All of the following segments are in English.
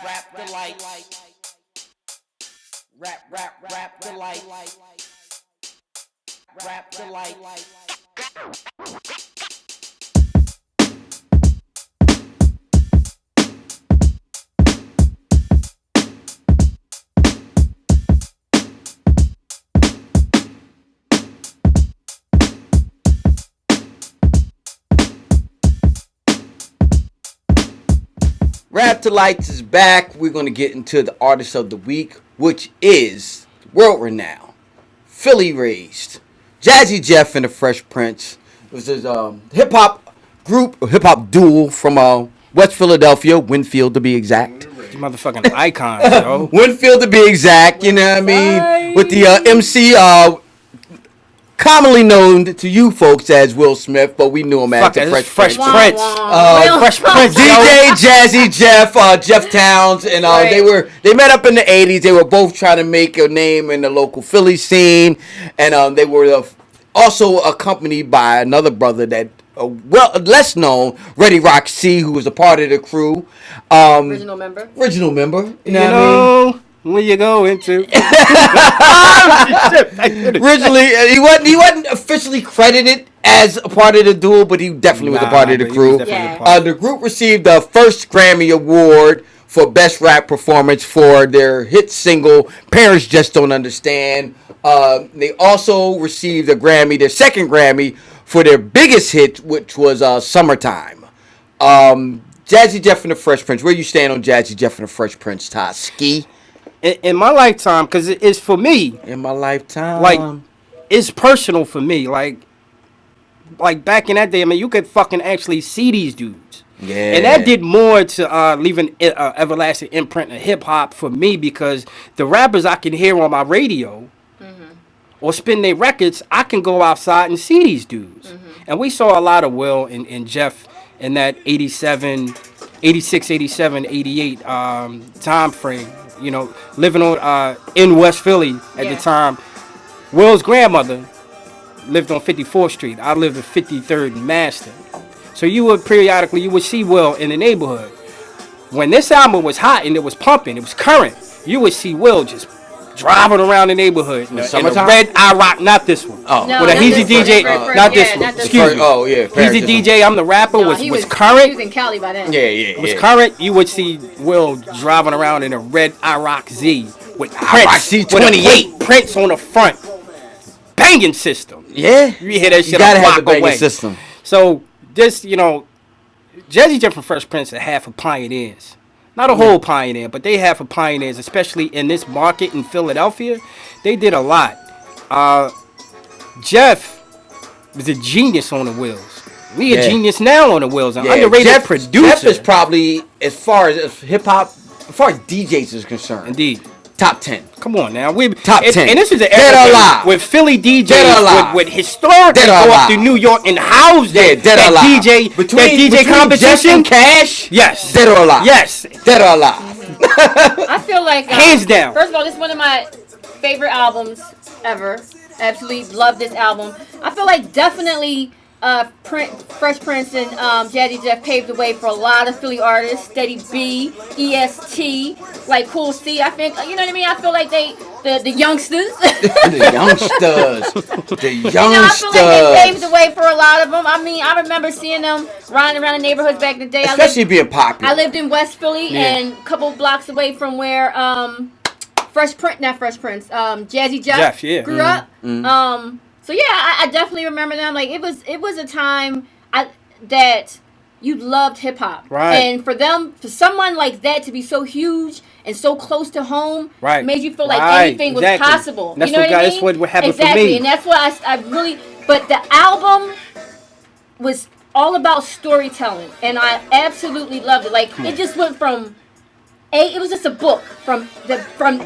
Rap Delites. Rap Delites. Rap Delites. Rap Delites is back. We're going to get into the artist of the week, which is world renowned, Philly raised, Jazzy Jeff and the Fresh Prince. It was his hip hop group, hip hop duo from West Philadelphia, Winfield to be exact. You motherfucking icons, yo. Winfield to be exact, you know what I mean? With the MC, commonly known to you folks as Will Smith, but we knew him as the Fresh Prince. Fresh Prince. DJ Jazzy Jeff, Jeff Towns, and they met up in the 80s. They were both trying to make a name in the local Philly scene, and they were also accompanied by another brother that less known, Ready Rock C, who was a part of the crew. Original member. You know what I mean? Where you go into? Originally, he wasn't officially credited as a part of the duo, but he definitely was a part of the crew. The group received the first Grammy Award for Best Rap Performance for their hit single "Parents Just Don't Understand." They also received their second Grammy for their biggest hit, which was "Summertime." Jazzy Jeff and the Fresh Prince. Where you stand on Jazzy Jeff and the Fresh Prince, Todd? Ski? In my lifetime, because it's for me. In my lifetime. Like, it's personal for me. Like back in that day, I mean, you could fucking actually see these dudes. Yeah. And that did more to leave an everlasting imprint of hip-hop for me, because the rappers I can hear on my radio or spin their records, I can go outside and see these dudes. And we saw a lot of Will and Jeff in that 86, 87, 88 time frame. You know, living on in West Philly at the time. Will's grandmother lived on 54th Street. I lived at 53rd and Master. So you would see Will in the neighborhood. When this album was hot and it was pumping, it was current, you would see Will just driving around the neighborhood in a red IROC, not this one. With a Heezy DJ, not this one. Excuse me. Heezy DJ, I'm the rapper, was current. He was in Cali by then. It was current. You would see Will driving around in a red IROC Z with Prince, with a Prince on the front. Banging system. Yeah. You hear that shit, you gotta a have the block banging away. system. So this, Jazzy Jeff and Fresh Prince are half of pioneers. Not a whole pioneer, but they have for pioneers, especially in this market in Philadelphia. They did a lot. Jeff was a genius on the wheels. We a genius now on the wheels. An underrated producer. Jeff is probably, as far as hip-hop, as far as DJs is concerned. Indeed. Top 10. Come on now. Top 10. And this is an era with Philly DJs with historically go up to New York and house that DJ competition. Jeff and Cash? Yes. Dead or alive? Yes. Dead or alive? I feel like hands down. First of all, this is one of my favorite albums ever. Absolutely love this album. I feel like definitely Fresh Prince and Jazzy Jeff paved the way for a lot of Philly artists. Steady B, EST, like Cool C. I think, you know what I mean? I feel like the youngsters. The youngsters. You know, I feel like they paved the way for a lot of them. I mean, I remember seeing them riding around the neighborhoods back in the day. Especially being popular. I lived in West Philly and a couple blocks away from where Jazzy Jeff grew up. So yeah, I definitely remember them. Like it was a time that you loved hip hop, right? And for someone like that to be so huge and so close to home, right, made you feel like anything was possible. That's you know what I mean? That's what happened for me. And that's what I really. But the album was all about storytelling, and I absolutely loved it. Like it just went from. It was just a book from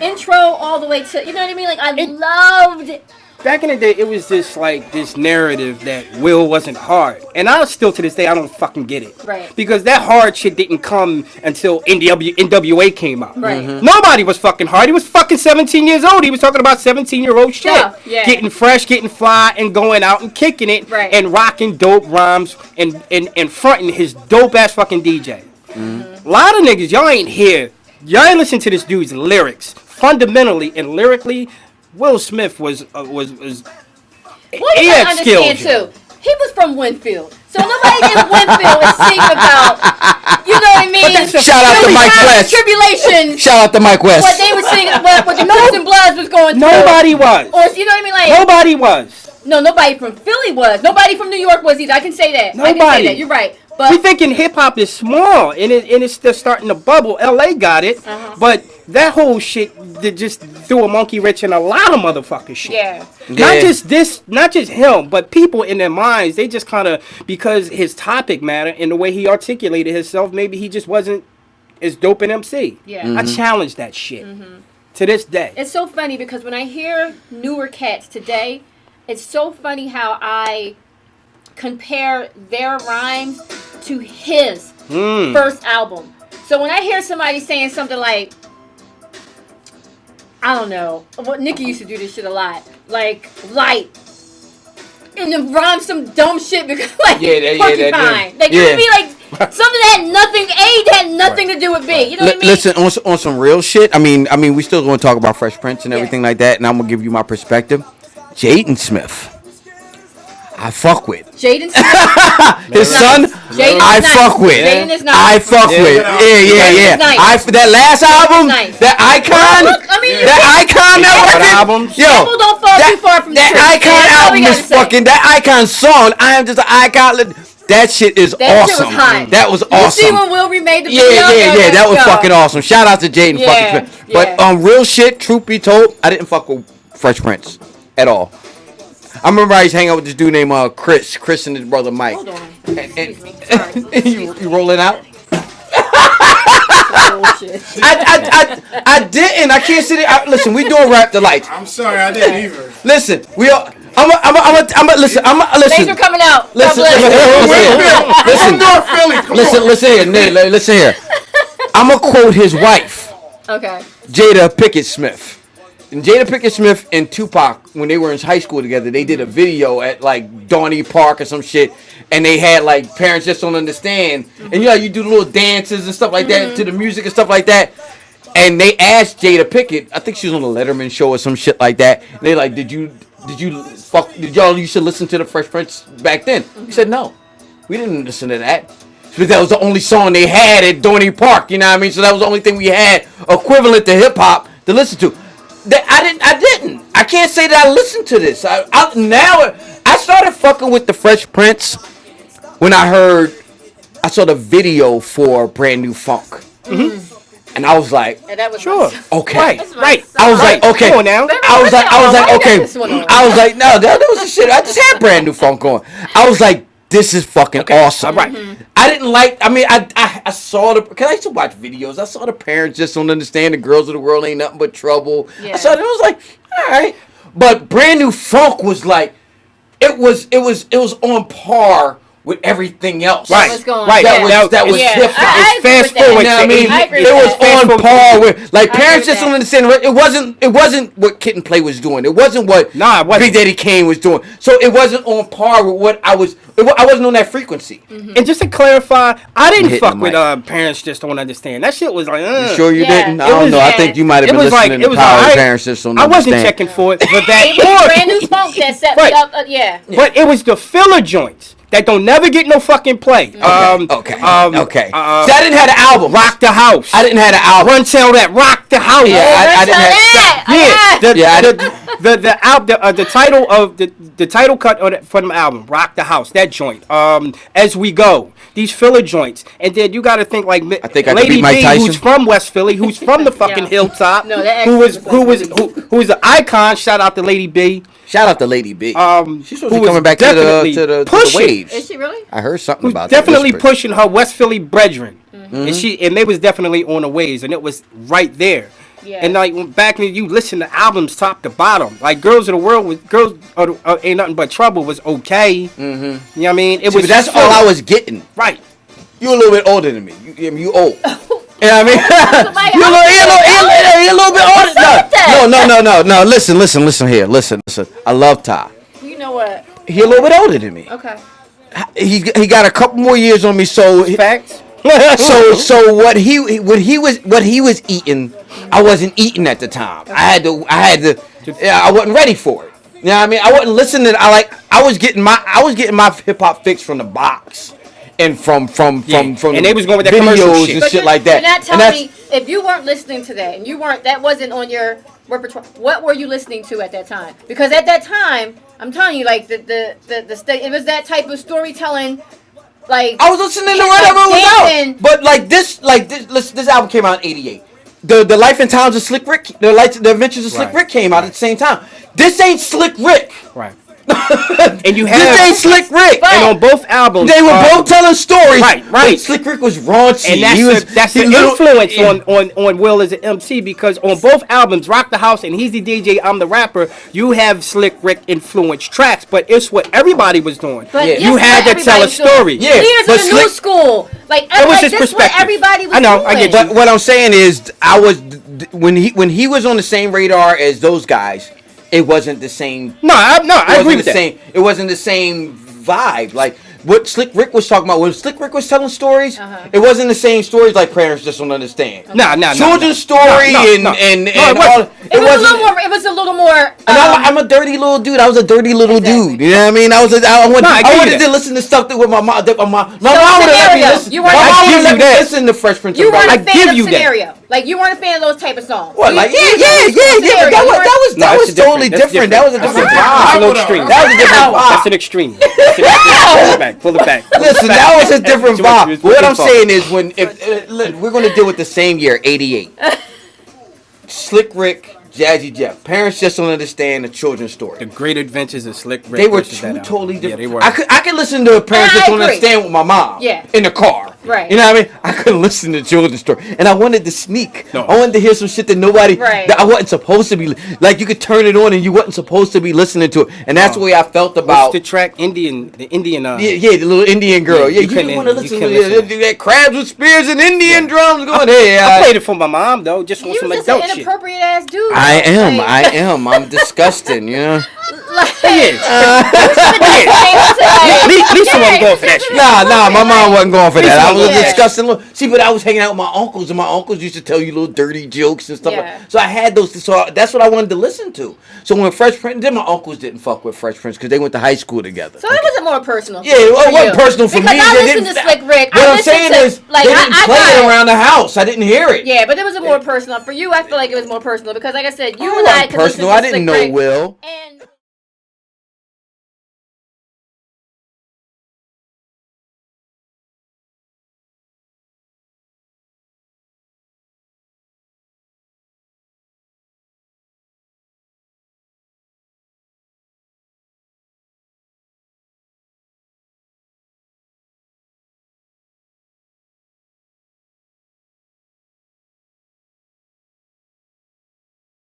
intro all the way to, you know what I mean? Like I loved it. Back in the day, it was this narrative that Will wasn't hard. And I still, to this day, I don't fucking get it. Right. Because that hard shit didn't come until NWA came out. Right. Nobody was fucking hard. He was fucking 17 years old. He was talking about 17-year-old shit. Yeah. Getting fresh, getting fly, and going out and kicking it. Right. And rocking dope rhymes and fronting his dope-ass fucking DJ. A lot of niggas, y'all ain't hear y'all ain't listen to this dude's lyrics. Fundamentally and lyrically, Will Smith was What you gotta understand too? He was from Winfield, so nobody in Winfield is singing about, you know what I mean? Shout out to Mike West. Tribulations. Shout out to Mike West. What they were singing, what the Crips and Bloods was going through. Nobody was. Or you know what I mean? Like nobody was. No, nobody from Philly was. Nobody from New York was either. I can say that. Nobody. I can say that. You're right. But we thinking hip hop is small and it's still starting to bubble. LA got it, but that whole shit just threw a monkey wrench in a lot of motherfuckers shit. Yeah. Not just him, but people in their minds. They just kind of, because his topic matter and the way he articulated himself, maybe he just wasn't as dope an MC. Yeah. I challenge that shit to this day. It's so funny because when I hear newer cats today, it's so funny how I compare their rhymes to his first album. So when I hear somebody saying something like, I don't know, what Nicki used to do this shit a lot, like light, and then rhyme some dumb shit because like porcupine, like you know what I mean, like something that had nothing. A had nothing to do with B. You know what I mean? Listen, on some real shit. I mean, we still going to talk about Fresh Prince and everything like that, and I'm gonna give you my perspective. Jaden Smith, I fuck with. Jaden Smith. His son, I fuck with. Jaden is nice. I fuck with. Yeah. Nice. That last album, that icon, that icon, People don't fall too far from that icon album is fucking. That icon song, I am just an icon. That shit is awesome. That was awesome. You see when Will remade the video? Yeah. That was fucking awesome. Shout out to Jaden fucking Smith. But real shit, truth be told, I didn't fuck with Fresh Prince at all. I remember I used to hang out with this dude named Chris and his brother Mike. Hold on. You rolling out? I didn't. I can't sit there. Listen, we doing Rap Delites. I'm sorry, I didn't either. Listen, we are. Listen. Thanks for coming out. Listen here. I'm gonna quote his wife. Okay. Jada Pinkett Smith. And Jada Pinkett Smith and Tupac, when they were in high school together, they did a video at like Donny Park or some shit, and they had like Parents Just Don't Understand, and you do little dances and stuff like that to the music and stuff like that. And they asked Jada Pinkett, I think she was on the Letterman show or some shit like that. And they like, did y'all used to listen to the Fresh Prince back then? He said no, we didn't listen to that. But that was the only song they had at Donny Park, you know what I mean? So that was the only thing we had equivalent to hip hop to listen to. I didn't. I can't say that I listened to this. I started fucking with the Fresh Prince when I saw the video for Brand New Funk. And I was like, sure. Okay. Right. I was like, okay. Come on now. I was like, okay. I was like, no, that was the shit. I just had Brand New Funk on. I was like, this is fucking awesome. Right. I didn't like. I saw the. Cause I used to watch videos. I saw the Parents Just Don't Understand. The Girls of the World Ain't Nothing But Trouble. Yeah. I saw it. It was like, all right. But Brand New Funk was like, it was on par with everything else. Right. Right. That was hip hop. Fast forward. You know what I mean? It was on par with like Parents Just Don't Understand. It wasn't what Kid and Play was doing. It wasn't what Big Daddy Kane was doing. So it wasn't on par with what I was. I wasn't on that frequency. And just to clarify, I didn't fuck with Parents Just Don't Understand. That shit was like, You sure you didn't? I don't know. I think you might have been listening to Power Parents Just Don't Understand. I wasn't checking for it, but that it was Brand New Funk that set me up. But it was the filler joints that don't never get no fucking play. Okay. See, I didn't have the album. Rock the House. I didn't have the album. Run Tell That. Rock the House. The title cut for the album, Rock the House, that joint. As We Go, these filler joints, and then you got to think like Lady B, who's from West Philly, who's from the fucking hilltop, who was an icon. Shout out to Lady B. Shout out to Lady B. She's supposed to be coming back to the waves. Is she really? I heard something about that. Definitely pushing her West Philly brethren, and they was definitely on the waves, and it was right there. Yeah. And like back when you listen to albums top to bottom, like Girls of the World Ain't Nothing But Trouble was okay. You know what I mean? But that's all I was getting. Right. You a little bit older than me. You old. You know what I mean? You're a little bit older. No. Listen here. Listen. I love Ty. You know what? He a little bit older than me. Okay. He got a couple more years on me, so facts. So what he was eating, I wasn't eating at the time. I had to. Yeah, I wasn't ready for it. You know what I mean? I wasn't listening. I was getting my hip hop fix from the box. And from and they was going with that videos shit. and shit like that. You're not telling me if you weren't listening to that and that wasn't on your repertoire. What were you listening to at that time? Because at that time, I'm telling you, like it was that type of storytelling. Like I was listening to whatever was out, but this album came out in '88. The Life and Times of Slick Rick, the Adventures of Slick Rick came out at the same time. This ain't Slick Rick. Right. And you have this ain't Slick Rick. And on both albums, they were both telling stories. Right. Slick Rick was raunchy. And that's the influence on Will as an MC, because on both albums, Rock the House and He's the DJ, I'm the Rapper, you have Slick Rick influenced tracks, but it's what everybody was doing. But you had to tell a story. Yeah, but the new school, it was his perspective. What everybody was I know. doing. I get But what I'm saying is, when he was on the same radar as those guys. It wasn't the same. I agree with that. It wasn't the same vibe. Like what Slick Rick was talking about. When Slick Rick was telling stories, it wasn't the same stories like Parents Just Don't Understand. Children's story and all. It was a little more. I'm a dirty little dude. I was a dirty little dude. You know what I mean? I wanted to listen to stuff that with my mom. My mom would let me listen. My mom would let me listen to Fresh Prince. You weren't a fan of Scenario. Like you weren't a fan of those type of songs. What? Like that was totally different. That was a different vibe. That was a different vibe. That's an extreme. Pull it back. Listen, that was a different vibe. What I'm saying is, if we're going to deal with the same year, '88, Slick Rick, Jazzy Jeff, Parents Just Don't Understand, the children's story. The Great Adventures of Slick Rick. They were two totally different. Yeah, they were. I could listen to Parents Just Don't Understand with my mom. Yeah. In the car. Right. You know what I mean? I couldn't listen to children's story, and I wanted to sneak. No. I wanted to hear some shit that nobody, right. that I wasn't supposed to be. Like you could turn it on, and you wasn't supposed to be listening to it, and that's the way I felt about. What's the track? The Indian. Yeah, the little Indian girl. Yeah, you didn't want to listen to that crabs with spears and Indian drums going. I played it for my mom though, just on some You adult just an shit. inappropriate ass dude. I am. I'm disgusting. You know. Lisa wasn't going for that shit. Nah, my mom wasn't going for that. I was disgusting. See, but I was hanging out with my uncles, and my uncles used to tell you little dirty jokes and stuff. Yeah. So I had those. So that's what I wanted to listen to. So when Fresh Prince, then my uncles didn't fuck with Fresh Prince because they went to high school together. So it wasn't more personal. Yeah, it wasn't personal for me. Because I listened to Slick Rick. What I'm saying is, they didn't play it around the house. I didn't hear it. Yeah, but it was more personal. For you, I feel like it was more personal because, like I said, you and I could listen personal. to I didn't Slick know Rick Will. and